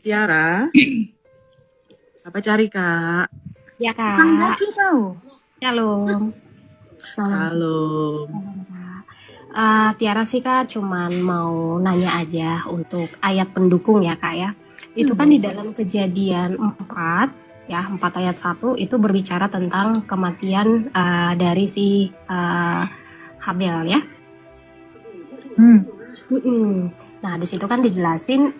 Kak Tiara, apa cari Kak? Ya Kang Kak, Baju tahu. shalom. Salam. Salam. Kak. Tiara sih Kak cuman mau nanya aja untuk ayat pendukung ya Kak ya. Itu kan di dalam Kejadian 4 ya, 4 ayat 1 itu berbicara tentang kematian dari si Habel ya. Nah di situ kan dijelasin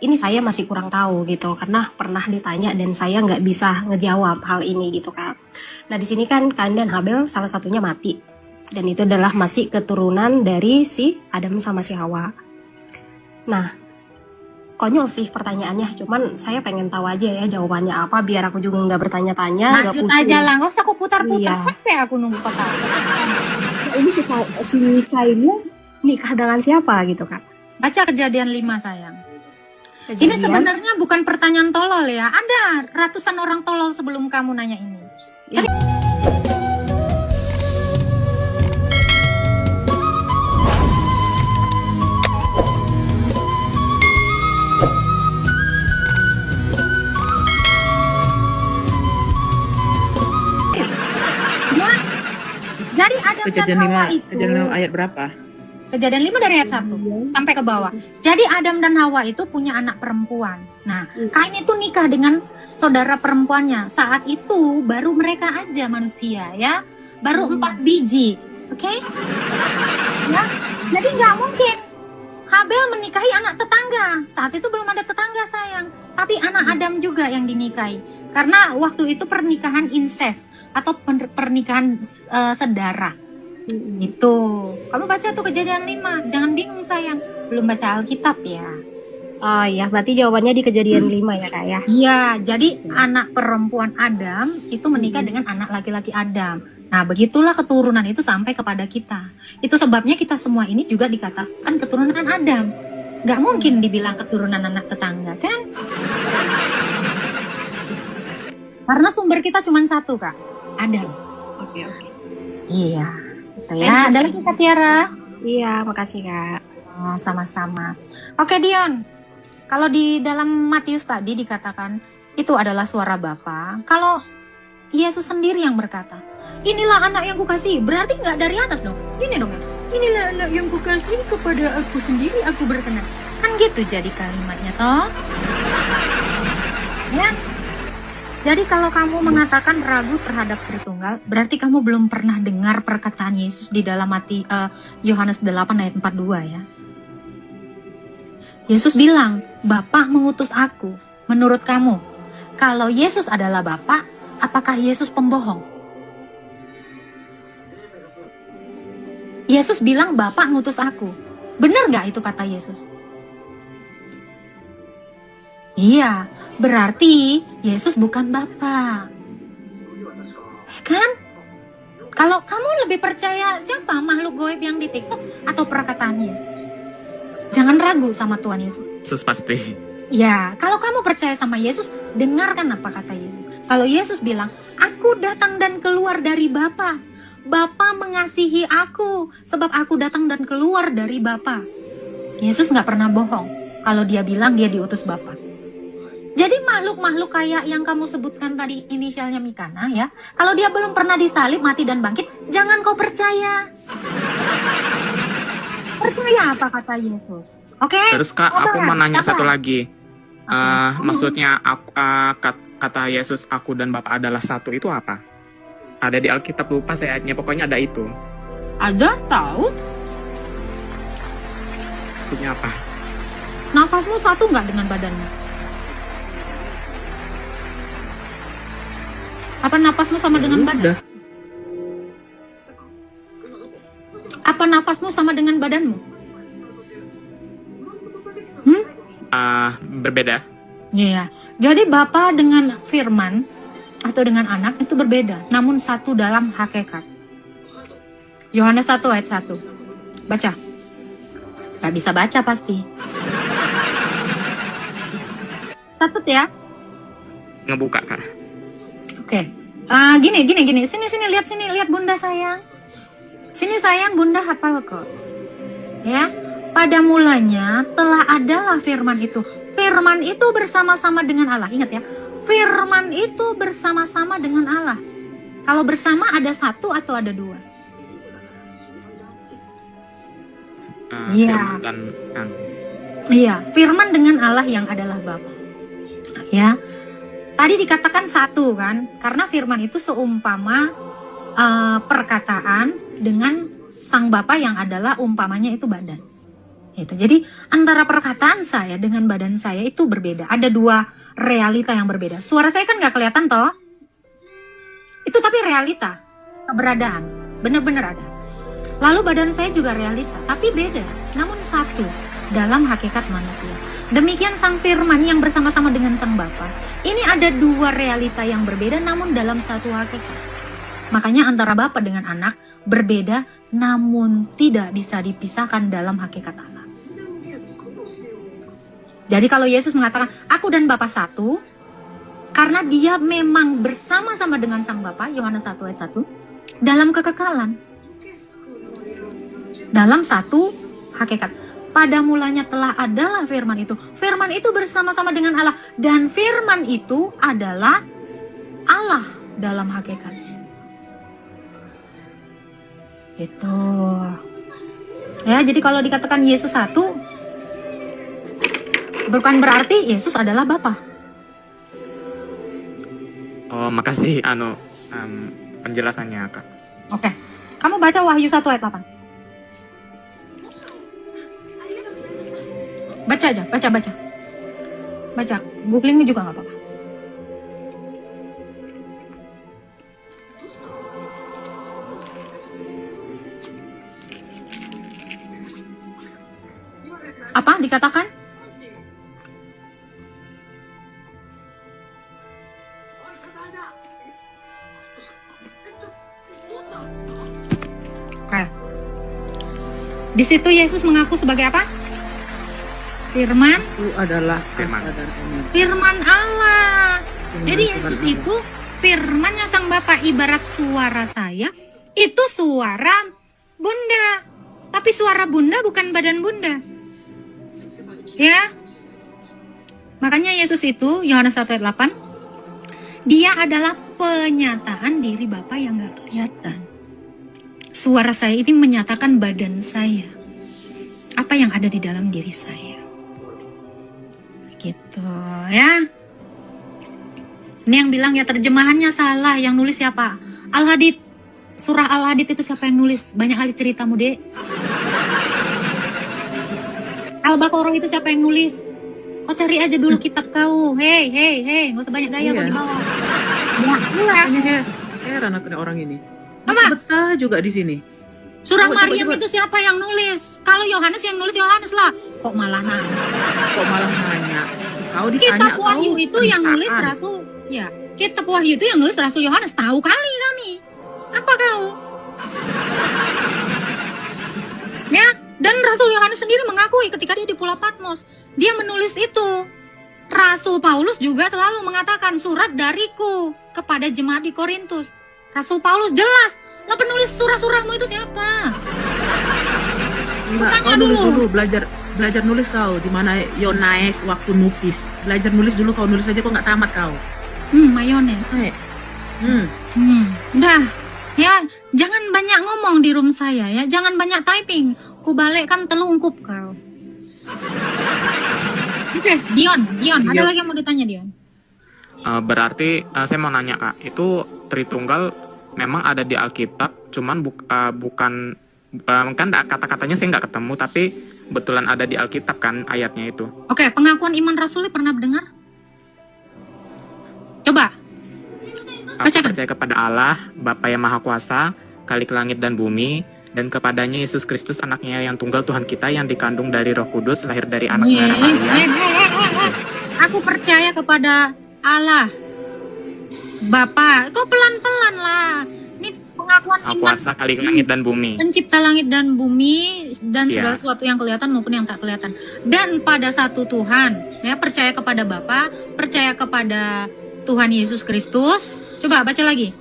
ini saya masih kurang tahu gitu karena pernah ditanya dan saya nggak bisa ngejawab hal ini gitu Kak. Nah di sini kan Kain dan Habel salah satunya mati dan itu adalah masih keturunan dari si Adam sama si Hawa. Nah konyol sih pertanyaannya, cuman saya pengen tahu aja ya jawabannya apa biar aku juga nggak bertanya-tanya, nggak Lanjut pusing. aja lah, nggak usah aku putar-putar. Iya. Capek aku nunggu kota. Ini si Kainnya nikah dengan siapa gitu Kak? Baca Kejadian 5 sayang. Ini Kejadian- sebenarnya bukan pertanyaan tolol ya. Ada ratusan orang tolol sebelum kamu nanya ini. Ya. Jadi Adam Kejadian dan Hawa 5, itu. kejadian 5 ayat berapa? Kejadian 5 dari ayat 1 sampai ke bawah. Jadi Adam dan Hawa itu punya anak perempuan. Nah, Kain itu nikah dengan saudara perempuannya. Saat itu baru mereka aja manusia ya. Baru 4 biji. Oke? Ya. Jadi nggak mungkin Habel menikahi anak tetangga. Saat itu belum ada tetangga sayang. Tapi anak Adam juga yang dinikahi. Karena waktu itu pernikahan incest atau pernikahan sedara. Itu. Kamu baca tuh Kejadian 5. Jangan bingung sayang. Belum baca Alkitab ya. Oh ya, berarti jawabannya di Kejadian 5 ya Kak ya. Iya, jadi anak perempuan Adam itu menikah dengan anak laki-laki Adam. Nah, begitulah keturunan itu sampai kepada kita. Itu sebabnya kita semua ini juga dikatakan keturunan Adam. Gak mungkin dibilang keturunan anak tetangga, kan? Karena sumber kita cuma satu, Kak. Adam. Oke. Iya. Gitu ya. Ada lagi Kak Tiara? Iya, makasih Kak. Oh, sama-sama. Oke Dion, kalau di dalam Matius tadi dikatakan itu adalah suara Bapa. Kalau Yesus sendiri yang berkata, inilah anak yang kukasihi, berarti nggak dari atas dong. Ini dong ya. Inilah anak yang kukasihi, kepada aku sendiri aku berkenan. Kan gitu jadi kalimatnya toh. Ya. Jadi kalau kamu mengatakan ragu terhadap Tritunggal, berarti kamu belum pernah dengar perkataan Yesus di dalam Yohanes 8 ayat 42 ya. Yesus bilang, Bapa mengutus aku. Menurut kamu, kalau Yesus adalah Bapa, apakah Yesus pembohong? Yesus bilang, Bapa ngutus aku. Benar nggak itu kata Yesus? Iya, berarti Yesus bukan Bapa. Kan? Kalau kamu lebih percaya siapa, makhluk goib yang di TikTok atau perkataan Yesus? Jangan ragu sama Tuhan Yesus. Yesus pasti. Ya, kalau kamu percaya sama Yesus, dengarkan apa kata Yesus. Kalau Yesus bilang, aku datang dan keluar dari Bapa. Bapa mengasihi aku, sebab aku datang dan keluar dari Bapa. Yesus nggak pernah bohong kalau dia bilang dia diutus Bapa. Jadi makhluk-makhluk kayak yang kamu sebutkan tadi inisialnya Mikana ya, kalau dia belum pernah disalib, mati dan bangkit, jangan kau percaya. Percaya apa kata Yesus. Oke? Terus Kak, aku mau nanya Sabar. satu lagi. Oke. Maksudnya kata Yesus aku dan Bapa adalah satu itu apa? Ada di Alkitab, lupa saya ayatnya, pokoknya ada itu. Ada tahu? Maksudnya apa? Nafasmu satu nggak dengan badanmu? Apa nafasmu sama dengan badan? Udah. Apa nafasmu sama dengan badanmu? Berbeda. Iya. Jadi Bapa dengan firman atau dengan anak itu berbeda, namun satu dalam hakikat. Yohanes 1 ayat 1. Baca. Gak bisa baca pasti. Catat ya. Ngebuka Kak. Oke. Gini. Sini lihat Bunda sayang. Sini sayang, Bunda hafal kok. Ya. Pada mulanya telah adalah firman itu. Firman itu bersama-sama dengan Allah. Ingat ya, firman itu bersama-sama dengan Allah. Kalau bersama ada satu atau ada dua? Iya. Firman dan Iya, firman dengan Allah yang adalah Bapa. Ya. Tadi dikatakan satu kan, karena firman itu seumpama perkataan dengan sang Bapa yang adalah umpamanya itu badan. Itu. Jadi antara perkataan saya dengan badan saya itu berbeda. Ada dua realita yang berbeda. Suara saya kan nggak kelihatan toh? Itu tapi realita, keberadaan, benar-benar ada. Lalu badan saya juga realita, tapi beda, namun satu dalam hakikat manusia. Demikian sang firman yang bersama-sama dengan sang Bapa. Ini ada dua realita yang berbeda namun dalam satu hakikat. Makanya antara Bapa dengan anak berbeda namun tidak bisa dipisahkan dalam hakikat Allah. Jadi kalau Yesus mengatakan aku dan Bapa satu, karena dia memang bersama-sama dengan sang Bapa, Yohanes 1 ayat 1, dalam kekekalan. Dalam satu hakikat. Pada mulanya telah adalah firman itu. Firman itu bersama-sama dengan Allah. Dan firman itu adalah Allah dalam hakikatnya. Itu. Ya, jadi kalau dikatakan Yesus satu, bukan berarti Yesus adalah Bapa. Oh, makasih penjelasannya, Kak. Oke. Kamu baca Wahyu 1 ayat 8. Baca aja, baca. Baca, googling juga nggak apa-apa. Apa dikatakan? Oke. Di situ Yesus mengaku sebagai apa? Firman Itu adalah Firman. Alfa dan Omega. Firman Allah. Firman Jadi Tuhan Yesus Allah. itu firmannya sang Bapa, ibarat suara saya itu suara Bunda. Tapi suara Bunda bukan badan Bunda. Ya. Makanya Yesus itu Yohanes 1 ayat 8, dia adalah penyataan diri Bapa yang gak kelihatan. Suara saya ini menyatakan badan saya. Apa yang ada di dalam diri saya. Gitu ya. Ini yang bilang ya terjemahannya salah, yang nulis siapa? Al-Hadid. Surah Al-Hadid itu siapa yang nulis? Banyak kali ceritamu, Dek. Al-Baqarah itu siapa yang nulis? Oh, cari aja dulu kitab kau. Hei, nggak usah banyak gaya kau Iya. di bawah. Muak pula. Makanya heran aku nih orang ini. Apa? Masih betah juga di sini. Surah Coba, Maryam coba. itu siapa yang nulis? Kalau Yohanes yang nulis Yohanes lah. Kok malah nanya? Kok malah nanya? Kau ditanya Kitab kau Wahyu itu yang nulis penistaan. Rasul, ya. Kitab Wahyu itu yang nulis Rasul Yohanes. Tahu kali kami. Apa kau? Ya, dan Rasul Yohanes sendiri mengakui ketika dia di Pulau Patmos, dia menulis itu. Rasul Paulus juga selalu mengatakan surat dariku kepada jemaat di Korintus. Rasul Paulus jelas. Lah penulis surah-surahmu itu siapa? Enggak, Tanya kau nulis dulu. dulu, belajar nulis kau. Di mana Yohanes waktu nupis. Belajar nulis dulu, kau nulis aja kok nggak tamat kau. Mayones. Hai. Udah. Ya, jangan banyak ngomong di room saya ya. Jangan banyak typing. Ku balikkan telungkup kau. Oke, Dion. Ada Iya. lagi yang mau ditanya, Dion? Berarti saya mau nanya, Kak, itu Tritunggal memang ada di Alkitab, cuman bukan kan kata-katanya saya nggak ketemu, tapi betulan ada di Alkitab kan ayatnya itu. Oke, pengakuan iman rasuli pernah dengar? Coba. Aku Bacakan. percaya kepada Allah, Bapa yang Maha Kuasa, Khalik langit dan bumi, dan kepadanya Yesus Kristus anaknya yang tunggal Tuhan kita yang dikandung dari Roh Kudus, lahir dari anak darah Maria. Aku percaya kepada Allah. Bapak, kok pelan-pelan lah. Ini pengakuan Maha iman Kuasa, Khalik langit dan bumi. pencipta langit dan bumi dan Iya. segala sesuatu yang kelihatan maupun yang tak kelihatan. Dan pada satu Tuhan, ya, percaya kepada Bapa, percaya kepada Tuhan Yesus Kristus. Coba baca lagi.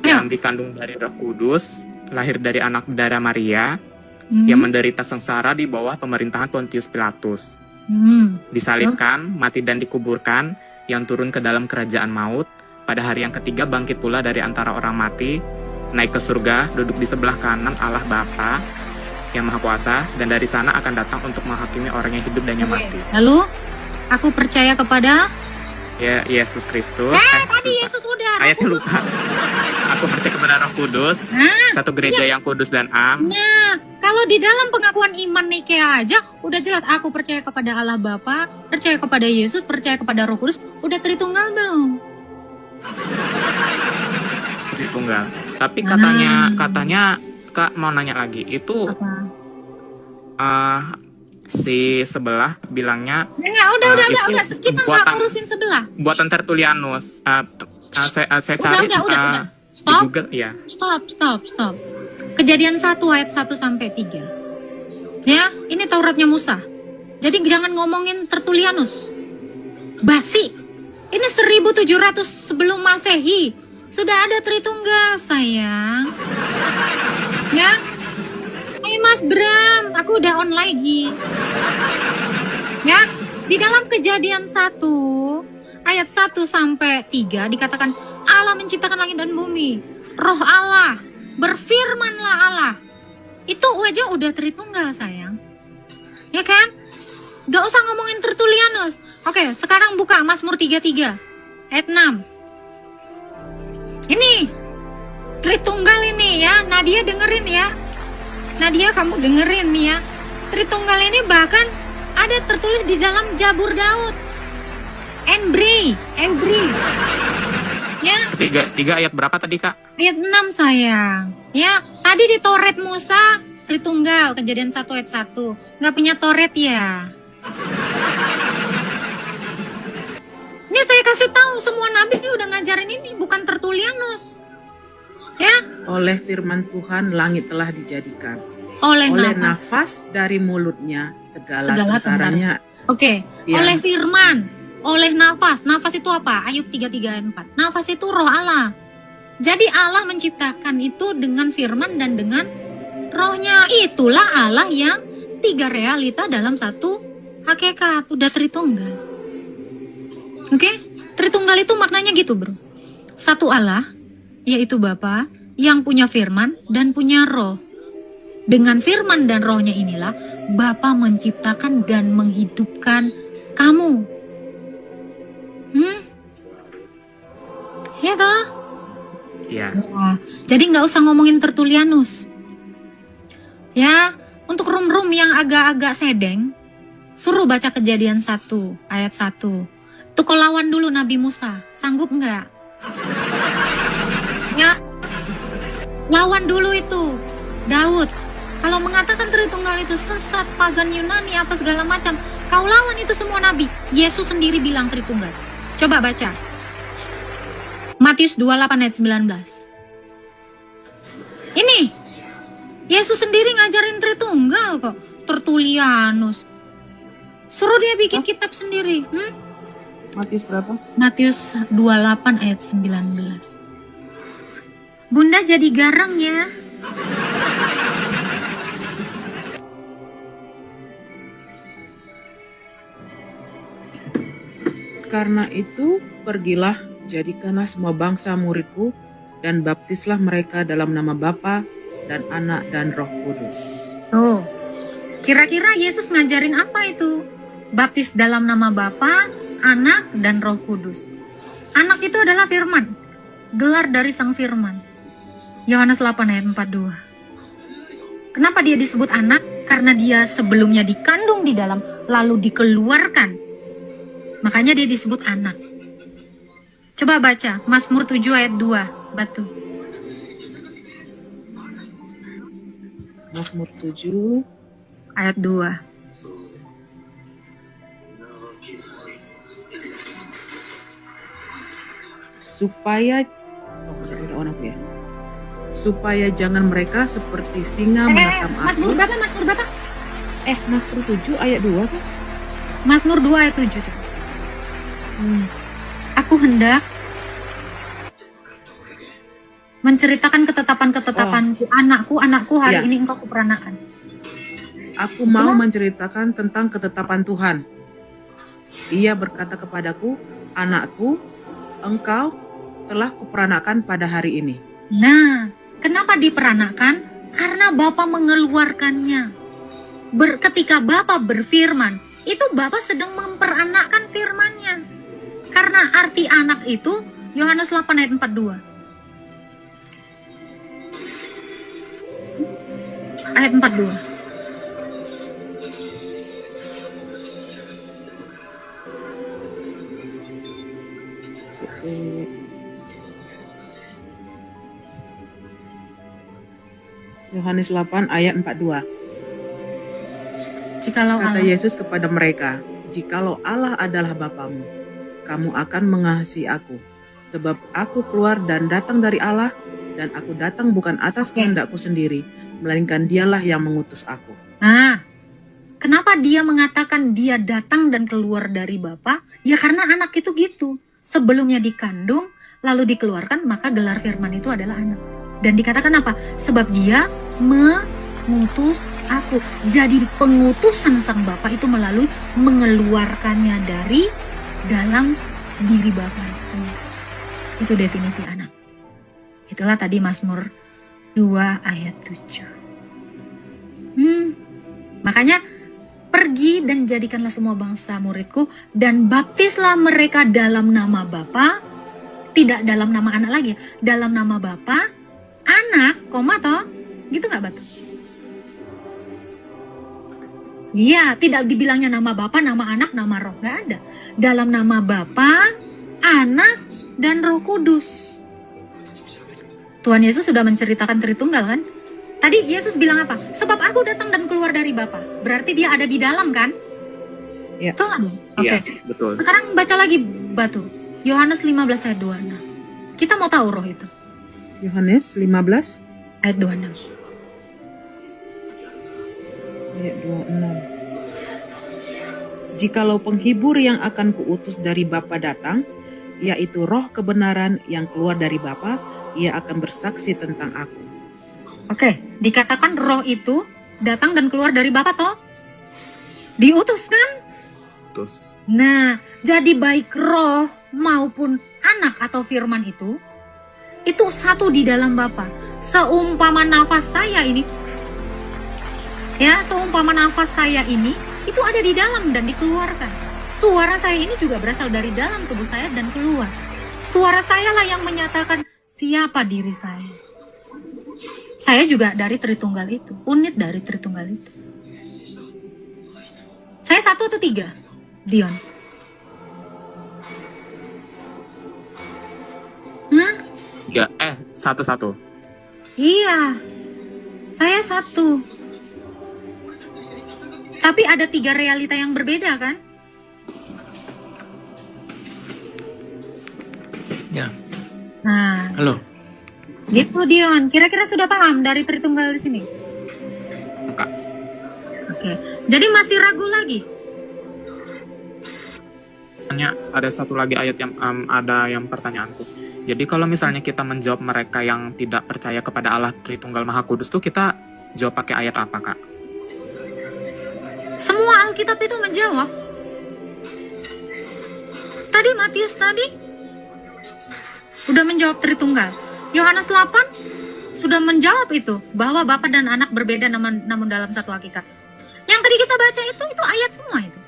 Ayo. Yang dikandung dari Roh Kudus, lahir dari anak darah Maria, yang menderita sengsara di bawah pemerintahan Pontius Pilatus. Disalibkan, mati dan dikuburkan, yang turun ke dalam kerajaan maut, pada hari yang ketiga bangkit pula dari antara orang mati, naik ke surga, duduk di sebelah kanan Allah Bapa yang Maha Kuasa, dan dari sana akan datang untuk menghakimi orang yang hidup dan yang mati. Lalu, aku percaya kepada Ya, Yesus Kristus. tadi lupa. Yesus udah. Ayatnya lupa. Aku percaya kepada Roh Kudus, satu gereja yang kudus dan am. Nah, kalau di dalam pengakuan iman Nikea aja udah jelas aku percaya kepada Allah Bapa, percaya kepada Yesus, percaya kepada Roh Kudus, udah Tritunggal belum? Tritunggal. Tapi katanya Kak mau nanya lagi. Itu si sebelah bilangnya Enggak, udah. Kita nggak buatan- ngurusin sebelah. buatan Tertullianus. Saya cari Udah. di Stop. Google ya. Stop. Kejadian 1 ayat 1 sampai 3. Ya, ini Tauratnya Musa. Jadi jangan ngomongin Tertullianus. Basi. Ini 1700 sebelum Masehi. Sudah ada Tritunggal, sayang. Ya. Hai Mas Bram, aku udah on lagi. Ya, di dalam Kejadian 1 ayat 1 sampai 3 dikatakan Allah menciptakan langit dan bumi. Roh Allah, berfirmanlah Allah. Itu aja udah Tritunggal, sayang. Ya kan? Gak usah ngomongin Tertullianus. Oke, sekarang buka Mazmur 33 ayat 6. Ini Tritunggal ini ya. Nadia dengerin ya. Nadia kamu dengerin nih ya. Tritunggal ini bahkan ada tertulis di dalam Jabur Daud. Embri. Ya, Tiga ayat berapa tadi Kak? ayat 6 sayang. Ya, tadi di Toret Musa Tritunggal, Kejadian 1 ayat 1. Nggak punya Toret ya. Ini saya kasih tahu semua nabi udah ngajarin ini, bukan Tertullianus. Ya, Oleh firman Tuhan langit telah dijadikan. oleh nafas dari mulutnya segala Segala tentaranya. Oke, Ya. oleh firman, oleh nafas. Nafas itu apa? Ayub 33 ayat 4. Nafas itu roh Allah. Jadi Allah menciptakan itu dengan firman dan dengan rohnya. Itulah Allah yang tiga realita dalam satu hakikat. Udah Tritunggal. Oke? Tritunggal itu maknanya gitu, bro. Satu Allah, yaitu Bapa, yang punya firman dan punya roh. Dengan firman dan rohnya inilah Bapa menciptakan dan menghidupkan kamu. Ya toh? Iya. Nah, jadi nggak usah ngomongin Tertullianus. Ya, untuk rum-rum yang agak-agak sedeng, suruh baca Kejadian 1 ayat 1. Tuh kau lawan dulu Nabi Musa, sanggup nggak? Ya, lawan dulu itu Daud. Kalau mengatakan Tritunggal itu sesat, pagan Yunani, apa segala macam, kau lawan itu semua nabi. Yesus sendiri bilang Tritunggal. Coba baca. Matius 28 ayat 19. Ini Yesus sendiri ngajarin Tritunggal kok. Tertullianus. Suruh dia bikin kitab sendiri. Matius berapa? Matius 28 ayat 19. Bunda jadi garang ya. Karena itu pergilah, jadikanlah semua bangsa muridku dan baptislah mereka dalam nama Bapa dan Anak dan Roh Kudus. Tuh. Kira-kira Yesus ngajarin apa itu? Baptis dalam nama Bapa, Anak, dan Roh Kudus. Anak itu adalah firman. Gelar dari sang firman. Yohanes 8 ayat 42. Kenapa dia disebut anak? Karena dia sebelumnya dikandung di dalam, lalu dikeluarkan. Makanya dia disebut anak. Coba baca Mazmur 7 ayat 2, Batu. Mazmur 7 Ayat 2. supaya supaya jangan mereka seperti singa menakam Mazmur aku. berapa? Mazmur berapa? Mazmur 7 ayat 2 kan? Mazmur 2 ayat 7. Aku hendak menceritakan ketetapan-ketetapanku, anakku, hari Ya. ini engkau kuperanakan. Aku mau menceritakan tentang ketetapan Tuhan. Ia berkata kepadaku, anakku, engkau telah kuperanakan pada hari ini. Nah, kenapa diperanakan? Karena Bapa mengeluarkannya. Ketika Bapa berfirman, itu Bapa sedang memperanakkan firman-Nya. Karena arti anak itu Yohanes 8 ayat 42. Ayat 42. Yohanes 8 ayat 42. Jikalau Kata Allah, Yesus kepada mereka, jikalau Allah adalah Bapamu, kamu akan mengasihi aku. Sebab aku keluar dan datang dari Allah, dan aku datang bukan atas kehendakku sendiri, melainkan dialah yang mengutus aku. nah, kenapa dia mengatakan dia datang dan keluar dari Bapa? Ya karena anak itu gitu. Sebelumnya dikandung, lalu dikeluarkan, maka gelar firman itu adalah anak. Dan dikatakan apa? Sebab dia mengutus aku. Jadi pengutusan sang Bapa itu melalui mengeluarkannya dari dalam diri Bapa itu sendiri. Itu definisi anak. Itulah tadi Mazmur 2 ayat 7. Makanya pergi dan jadikanlah semua bangsa muridku dan baptislah mereka dalam nama Bapa, tidak dalam nama anak lagi, dalam nama Bapa, anak, toh, gitu nggak Batu? Iya, tidak dibilangnya nama Bapa, nama anak, nama roh, nggak ada. Dalam nama Bapa, anak, dan Roh Kudus. Tuhan Yesus sudah menceritakan Tritunggal kan? Tadi Yesus bilang apa? Sebab aku datang dan keluar dari Bapa. Berarti dia ada di dalam kan? Ya. Betul nggak? Oke. Iya, betul. Sekarang baca lagi Batu. Yohanes 15 ayat 26. Kita mau tahu roh itu. Yohanes 15 Ayat 26. ayat 26. Jikalau penghibur yang akan kuutus dari Bapa datang, yaitu roh kebenaran yang keluar dari Bapa, ia akan bersaksi tentang aku. Oke, dikatakan roh itu datang dan keluar dari Bapa toh? Diutus kan? Terus. Nah, jadi baik roh maupun anak atau firman itu satu di dalam Bapa. Seumpama nafas saya ini, seumpama nafas saya ini, itu ada di dalam dan dikeluarkan. Suara saya ini juga berasal dari dalam tubuh saya dan keluar. Suara saya lah yang menyatakan siapa diri saya. Saya juga dari Tritunggal itu, unit dari Tritunggal itu. Saya 1 atau 3, Dion? Ya, satu-satu. Iya, saya 1. Tapi ada 3 realita yang berbeda kan? Ya. Nah, Halo. gitu Dion. Kira-kira sudah paham dari Tritunggal di sini? Kak. Oke, jadi masih ragu lagi? Hanya ada satu lagi ayat yang ada yang pertanyaanku. Jadi kalau misalnya kita menjawab mereka yang tidak percaya kepada Allah Tritunggal Maha Kudus tuh, kita jawab pakai ayat apa, Kak? Semua Alkitab itu menjawab. Tadi Matius tadi udah menjawab Tritunggal. Yohanes 8 sudah menjawab itu, bahwa Bapa dan Anak berbeda namun dalam satu hakikat. Yang tadi kita baca itu ayat semua itu.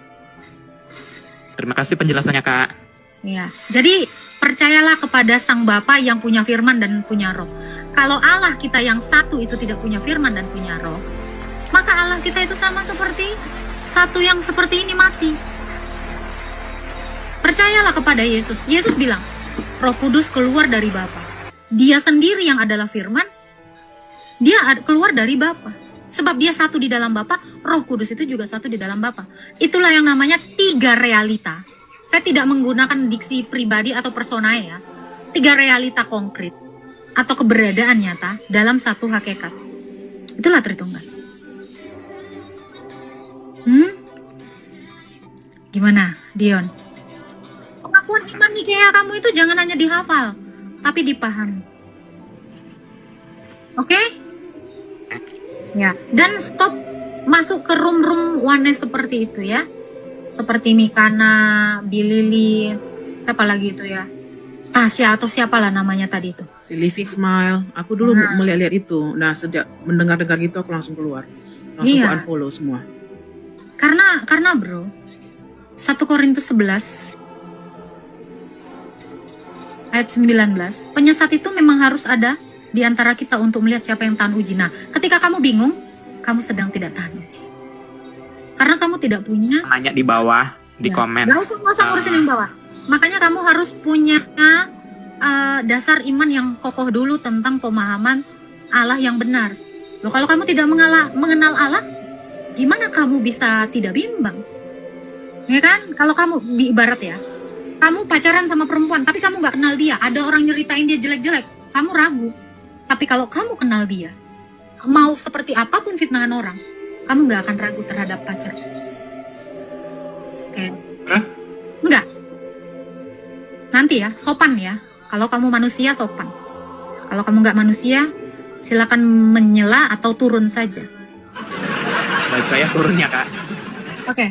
Terima kasih penjelasannya, Kak. Ya, jadi percayalah kepada Sang Bapa yang punya firman dan punya roh. Kalau Allah kita yang satu itu tidak punya firman dan punya roh, maka Allah kita itu sama seperti satu yang seperti ini mati. Percayalah kepada Yesus. Yesus bilang, Roh Kudus keluar dari Bapa. Dia sendiri yang adalah firman, dia keluar dari Bapa. Sebab dia satu di dalam Bapa, Roh Kudus itu juga satu di dalam Bapa. Itulah yang namanya 3 realita. Saya tidak menggunakan diksi pribadi atau personae ya. 3 realita konkret atau keberadaan nyata dalam satu hakikat. Itulah Tritunggal. Gimana, Dion? Pengakuan iman Nikea kamu itu jangan hanya dihafal, tapi dipahami. Oke? Ya, dan stop masuk ke room-room oneness seperti itu ya. Seperti Mikana, Billy, siapa lagi itu ya? Tasya atau siapalah namanya tadi itu. Si Living Smile, aku dulu Nah. melihat-lihat itu. Nah, sejak mendengar-dengar gitu aku langsung keluar. Langsung Iya. ku unfollow semua. Karena bro, 1 Korintus 11 ayat 19, penyesat itu memang harus ada di antara kita untuk melihat siapa yang tahan uji. Nah, ketika kamu bingung, kamu sedang tidak tahan uji. Karena kamu tidak punya Nanya di bawah, di ya, komen. Gak usah ngurusin yang bawah. Makanya kamu harus punya dasar iman yang kokoh dulu tentang pemahaman Allah yang benar. Loh, kalau kamu tidak mengenal Allah, gimana kamu bisa tidak bimbang? Ya kan? Kalau kamu ibarat ya, kamu pacaran sama perempuan tapi kamu nggak kenal dia, ada orang nyeritain dia jelek-jelek, kamu ragu. Tapi kalau kamu kenal dia, mau seperti apapun fitnahan orang, kamu nggak akan ragu terhadap pacar. Oke. Hah? Enggak. Nanti ya, sopan ya. Kalau kamu manusia, sopan. Kalau kamu nggak manusia, silakan menyela atau turun saja. Baik, saya turun ya, Kak. Oke.